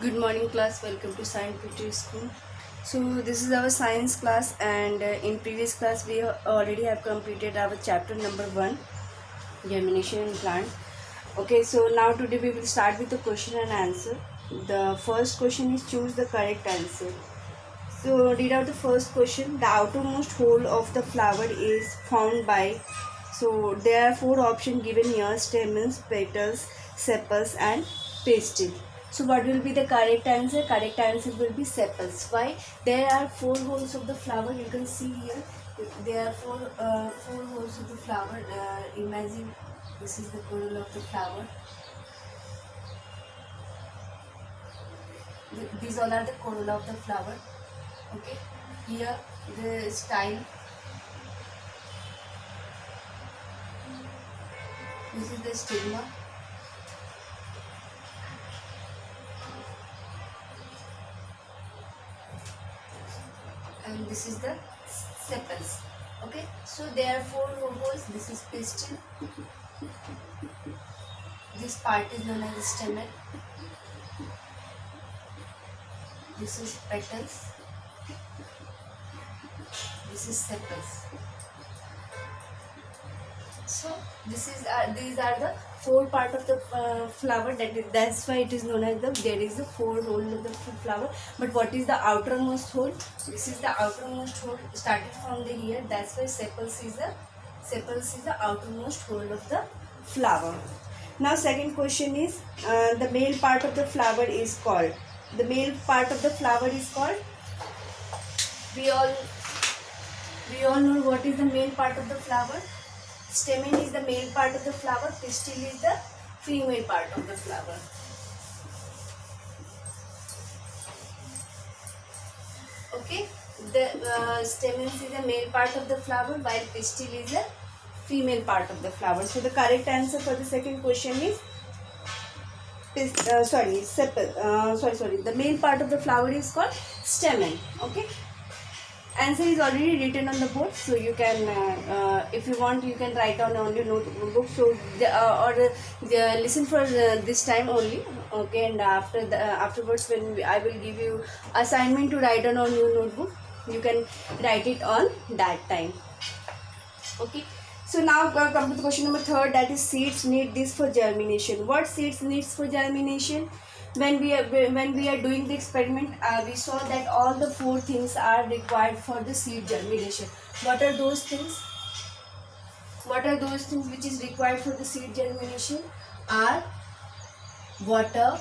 Good morning class, welcome to Science Beauty School. So this is our science class, and in previous class we already have completed our chapter number 1, germination in plant. Okay, so now today we will start with the question and answer. The first question is choose the correct answer. So read out the first question. The outermost hole of the flower is found by. So there are four options given here: stamens, petals, sepals, and pistil. So what will be the correct answer? Correct answer will be sepals. Why? There are four holes of the flower. You can see here. There are four holes of the flower. Imagine this is the corolla of the flower. These all are the corolla of the flower. Okay, here the style, this is the stigma, and this is the sepals. Okay, so there are four holes. This is pistil, this part is known as stamen, this is petals, this is sepals. So these are the four part of the flower. That's why it is known as there is a four hole of the flower. But what is the outermost hole? This is the outermost hole started from the here. That's why sepals is the outermost hole of the flower. Now second question is the male part of the flower is called. The male part of the flower is called. We all know what is the male part of the flower. Stamen is the male part of the flower, pistil is the female part of the flower. Okay, the stamens is the male part of the flower, while pistil is the female part of the flower. So the correct answer for the second question is sepal. The male part of the flower is called stamen. Okay. Answer is already written on the board, so you can if you want you can write down on your notebook. So listen for this time only. Okay, and afterwards when I will give you assignment to write down on your notebook, you can write it on that time. Okay, so now come to the question number 3, that is seeds need this for germination. What seeds needs for germination? When we are doing the experiment, we saw that all the four things are required for the seed germination. What are those things? What are those things which is required for the seed germination? Are water,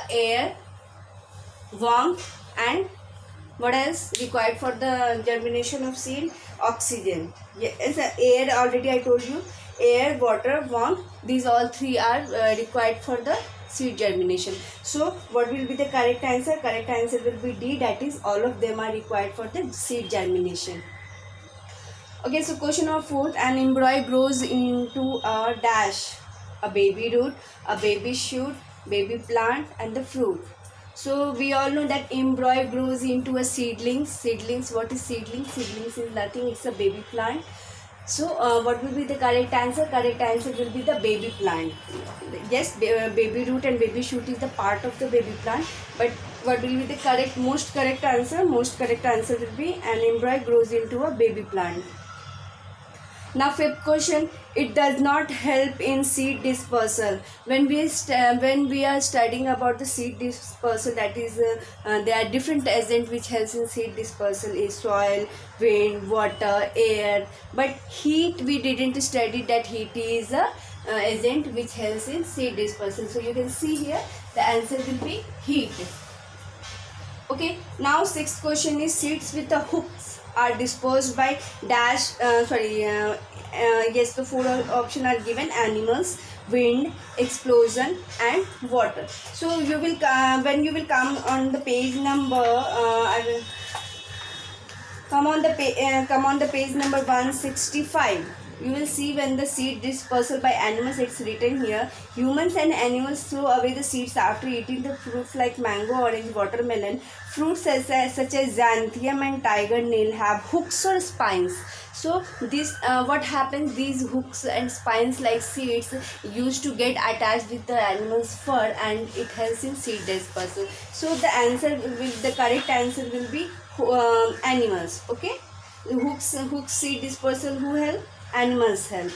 air, warmth, and what else required for the germination of seed? Oxygen. Yes, air, already I told you. Air, water, warmth, these all three are required for the seed germination. So what will be the correct answer? Correct answer will be D, that is all of them are required for the seed germination. Okay, so question number 4, an embryo grows into a dash: a baby root, a baby shoot, baby plant, and the fruit. So we all know that embryo grows into a seedling. Seedlings, what is seedling? Seedlings is nothing, it's a baby plant. So what will be the correct answer? Correct answer will be the baby plant. Yes, baby root and baby shoot is the part of the baby plant. But what will be the most correct answer? Most correct answer will be an embryo grows into a baby plant. Now fifth question, it does not help in seed dispersal. When we are studying about the seed dispersal, that is there are different agents which helps in seed dispersal is soil, wind, water, air. But heat, we didn't study that heat is a agent which helps in seed dispersal. So you can see here the answer will be heat. Okay, now sixth question is seeds with the hooks are dispersed by dash yes, the four options are given: animals, wind, explosion, and water. So you will when you will come on the page number I will come on the page number 165. you will see when the seed dispersal by animals, it's written here. Humans and animals throw away the seeds after eating the fruits like mango, orange, watermelon. Fruits such as xanthium and tiger nail have hooks or spines. So this what happens, these hooks and spines like seeds used to get attached with the animal's fur, and it helps in seed dispersal. So the correct answer will be animals. Okay, the hooks seed dispersal who help? Animals help.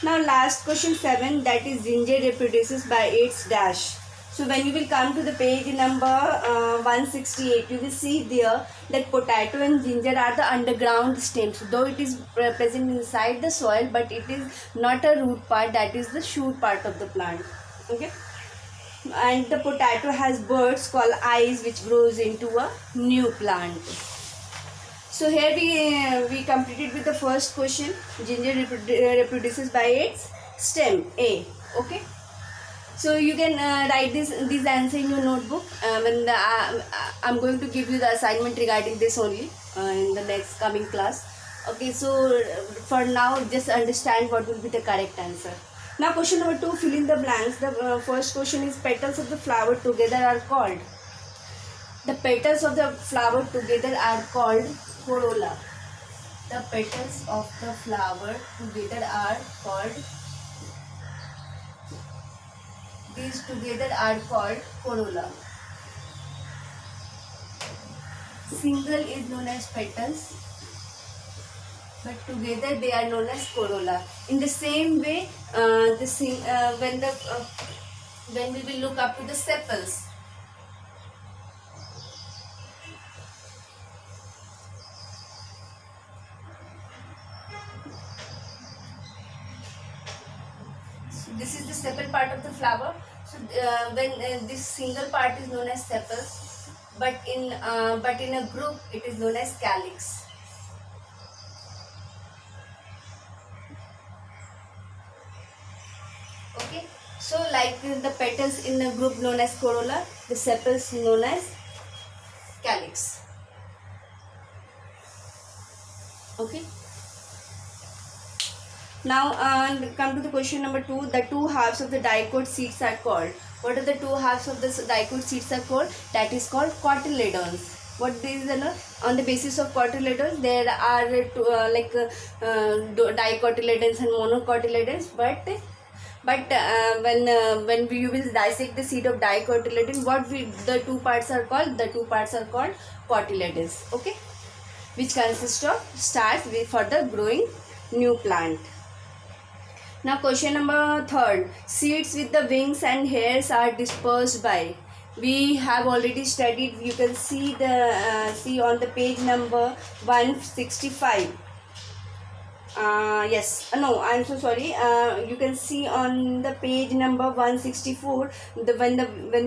Now last question 7, that is ginger reproduces by its dash. So when you will come to the page number 168, you will see there that potato and ginger are the underground stems. Though it is present inside the soil, but it is not a root part, that is the shoot part of the plant. Okay. And the potato has buds called eyes which grows into a new plant. So here we completed with the first question. Ginger reproduces by its stem, A. Okay. So you can write this answer in your notebook. I'm going to give you the assignment regarding this only in the next coming class. Okay. So for now, just understand what will be the correct answer. Now question number 2, fill in the blanks. The first question is petals of the flower together are called. The petals of the flower together are called corolla. The petals of the flower together are called, these together are called corolla. Single is known as petals, but together they are known as corolla. In the same way, when we will look up to the sepals, this is the sepal part of the flower. So when this single part is known as sepals, but in a group it is known as calyx. Okay, so like the petals in a group known as corolla, the sepals known as calyx. Okay. Now come to the question number 2. The two halves of the dicot seeds are called. What are the two halves of the dicot seeds are called? That is called cotyledons. What is on the basis of cotyledons, there are dicotyledons and monocotyledons. But when you will dissect the seed of dicotyledon, the two parts are called? The two parts are called cotyledons. Okay, which consist of starch for the growing new plant. Now question number 3. Seeds with the wings and hairs are dispersed by. We have already studied. You can see see on the page number 165. Yes, no, I'm so sorry. You can see on the page number 164, when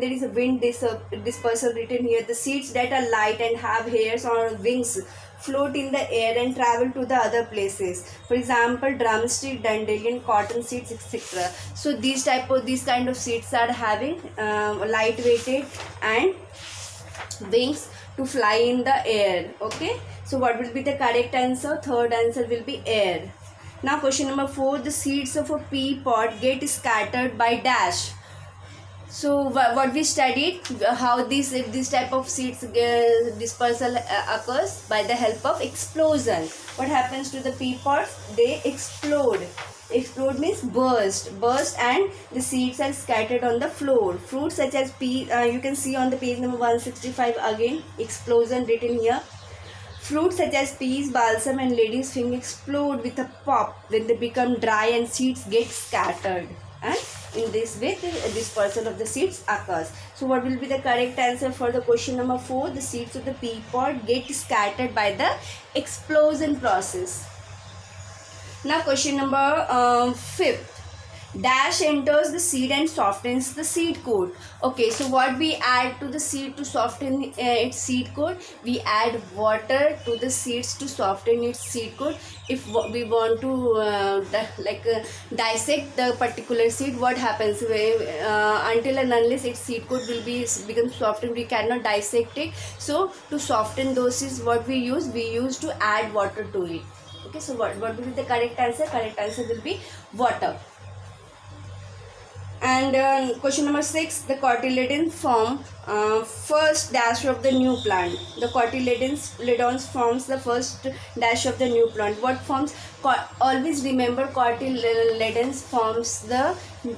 there is a wind dispersal written here, the seeds that are light and have hairs or wings float in the air and travel to the other places. For example, drumstick, dandelion, cotton seeds, etc. So these kind of seeds are having light-weighted and wings to fly in the air. Okay, so what will be the correct answer? Third answer will be air. Now question number 4. The seeds of a pea pod get scattered by dash. So what we studied, how this type of seeds dispersal occurs by the help of explosion. What happens to the pea pods? They explode. Explode means burst, and the seeds are scattered on the floor. Fruits such as pea, you can see on the page number 165 again, explosion written here. Fruits such as peas, balsam and lady's finger explode with a pop when they become dry and seeds get scattered. And in this way the dispersal of the seeds occurs. So what will be the correct answer for the question number 4? The seeds of the pea pod get scattered by the explosion process. Now question number 5. Dash enters the seed and softens the seed coat. Okay, so what we add to the seed to soften its seed coat? We add water to the seeds to soften its seed coat. If we want to dissect the particular seed, what happens? Until and unless its seed coat will become softened, we cannot dissect it. So to soften those seeds, what we use? We use to add water to it. Okay, so what will be the correct answer? Correct answer will be water. And question number 6, the cotyledon form first dash of the new plant. The cotyledons forms the first dash of the new plant. What forms? Always remember, cotyledons forms the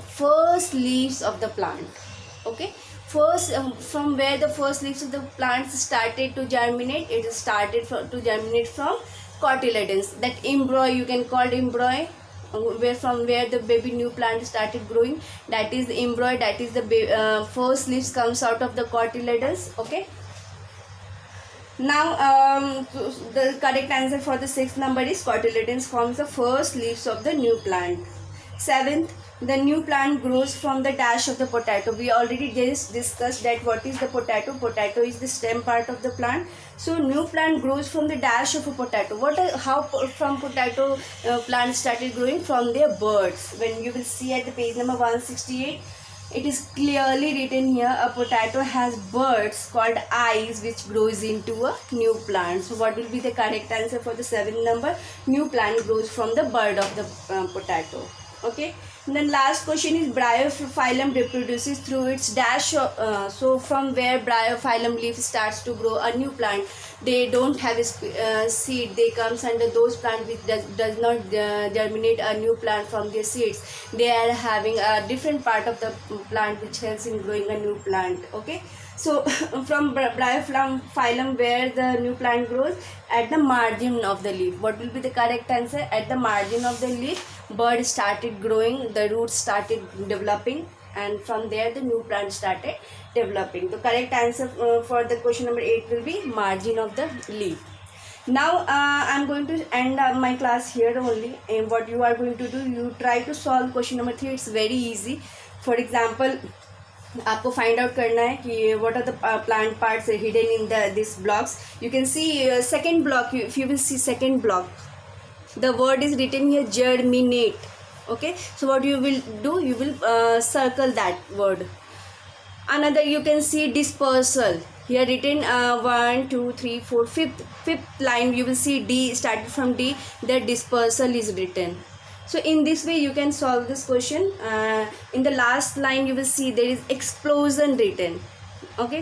first leaves of the plant. Okay, first from where the first leaves of the plants started to germinate, it is started to germinate from cotyledons. That embryo, you can call it embryo, where the baby new plant started growing, that is the embryo, that is the first leaves comes out of the cotyledons. Okay, now the correct answer for the 6th number is cotyledons forms the first leaves of the new plant. 7th, the new plant grows from the dash of the potato. We already just discussed that what is the potato. Potato is the stem part of the plant. So new plant grows from the dash of a potato. How from potato plant started growing? From their buds. When you will see at the page number 168, it is clearly written here, a potato has buds called eyes which grows into a new plant. So what will be the correct answer for the 7th number? New plant grows from the bud of the potato. Okay, and then last question is bryophyllum reproduces through its dash. So from where bryophyllum leaf starts to grow a new plant, they don't have a seed. They comes under those plants which does not germinate a new plant from their seeds. They are having a different part of the plant which helps in growing a new plant. Okay, so from bryophyllum where the new plant grows, at the margin of the leaf. What will be the correct answer? At the margin of the leaf, bud started growing, the roots started developing, and from there the new plant started developing. The correct answer for the question number 8 will be margin of the leaf. Now I'm going to end my class here only, and what you are going to do, you try to solve question number 3. It's very easy. For example, आपको find out करना है कि what are the plant parts hidden in this blocks. You can see second block. If you will see second block, the word is written here germinate. Okay, so what you will do, you will circle that word. Another, you can see dispersal here written 1 2 3 4 fifth line, you will see D, started from D, the dispersal is written. So in this way you can solve this question. In the last line you will see there is explosion written. Okay,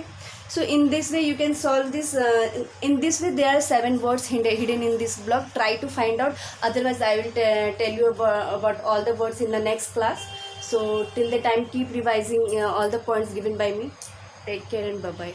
so in this way you can solve this. In this way there are 7 words hidden in this block. Try to find out, otherwise I will tell you about all the words in the next class. So till the time, keep revising all the points given by me. Take care and bye bye.